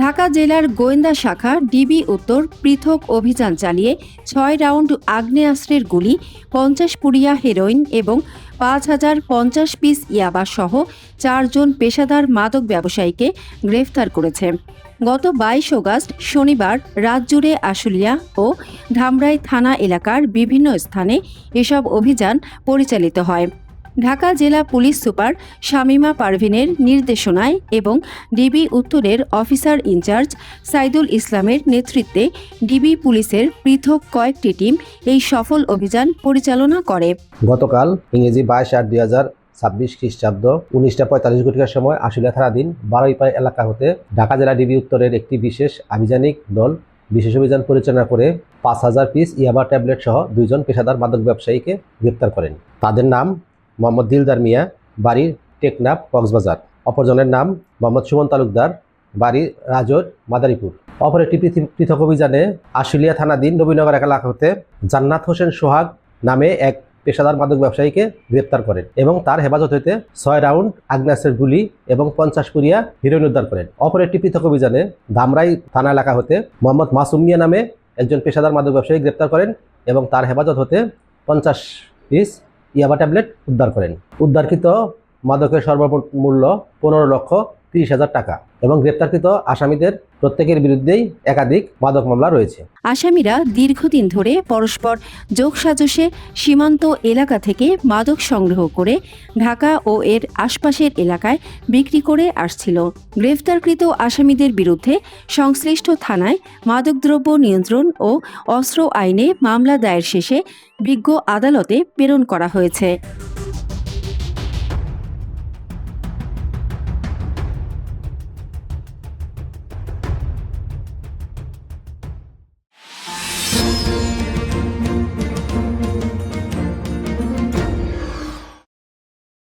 ঢাকা জেলার গোয়েন্দা শাখা ডিবি উত্তর পৃথক অভিযান চালিয়ে ৬ রাউন্ড আগ্নেয়াস্ত্রের গুলি, ৫০ পুড়িয়া হেরোইন এবং ৫,০৫০ পিস ইয়াবা সহ ৪ জন পেশাদার মাদক ব্যবসায়ীকে গ্রেফতার করেছে। গত ২২ অগাস্ট শনিবার রাতজুড়ে আশুলিয়া ও ধামরাই থানা এলাকার বিভিন্ন স্থানে এসব অভিযান পরিচালিত হয়। ঢাকা জেলা পুলিশ সুপার শামীমা পারভীনের নির্দেশনায় এবং ডিবি উত্তরের অফিসার ইনচার্জ সাইদুল ইসলামের নেতৃত্বে ডিবি পুলিশের পৃথক কয়েকটি টিম এই সফল অভিযান পরিচালনা করে। গতকাল ইংরেজি 22/8/2026 খ্রিস্টাব্দ 19:45 ঘটিকার সময় আশুলিয়া থানাধীন বারুইপাড়া এলাকা হতে ঢাকা জেলা ডিবি উত্তরের একটি বিশেষ আভিযানিক দল বিশেষ অভিযান পরিচালনা করে 5,000 পিস ইয়াবা ট্যাবলেট সহ 2 জন পেশাদার মাদক ব্যবসায়ীকে গ্রেপ্তার করেন। তাদের নাম মোহাম্মদ দিলদার মিয়া, বাড়ি টেকনাফ, কক্সবাজার। অপরজনের নাম মোহাম্মদ সুমন তালুকদার, বাড়ি রাজোর, মাদারীপুর। অপর একটি পৃথক অভিযানে আশুলিয়া থানাধীন নবীনগর এলাকা হতে জান্নাত হোসেন সোহাগ নামে এক পেশাদার মাদক ব্যবসায়ীকে গ্রেপ্তার করেন এবং তার হেফাজত হইতে 6 রাউন্ড আগ্নেয়াস্ত্রের গুলি এবং 50 পুড়িয়া হেরোইন উদ্ধার করেন। অপর একটি পৃথক অভিযানে ধামরাই থানা এলাকা হতে মোহাম্মদ মাসুম মিয়া নামে একজন পেশাদার মাদক ব্যবসায়ী গ্রেপ্তার করেন এবং তার হেফাজত হতে 50 পিস ইয়াবা ট্যাবলেট উদ্ধার করেন। উদ্ধারকৃত মাদকের সর্বমোট মূল্য 15,30,000 টাকা এবং গ্রেপ্তারকৃত আসামিদের প্রত্যেকের বিরুদ্ধেই একাধিক মাদক মামলা রয়েছে। আসামিরা দীর্ঘদিন ধরে পরস্পর যোগসাজশে সীমান্ত এলাকা থেকে মাদক সংগ্রহ করে ঢাকা ও এর আশপাশের এলাকায় বিক্রি করে আসছিল। গ্রেফতারকৃত আসামিদের বিরুদ্ধে সংশ্লিষ্ট থানায় মাদকদ্রব্য নিয়ন্ত্রণ ও অস্ত্র আইনে মামলা দায়ের শেষে বিজ্ঞ আদালতে প্রেরণ করা হয়েছে।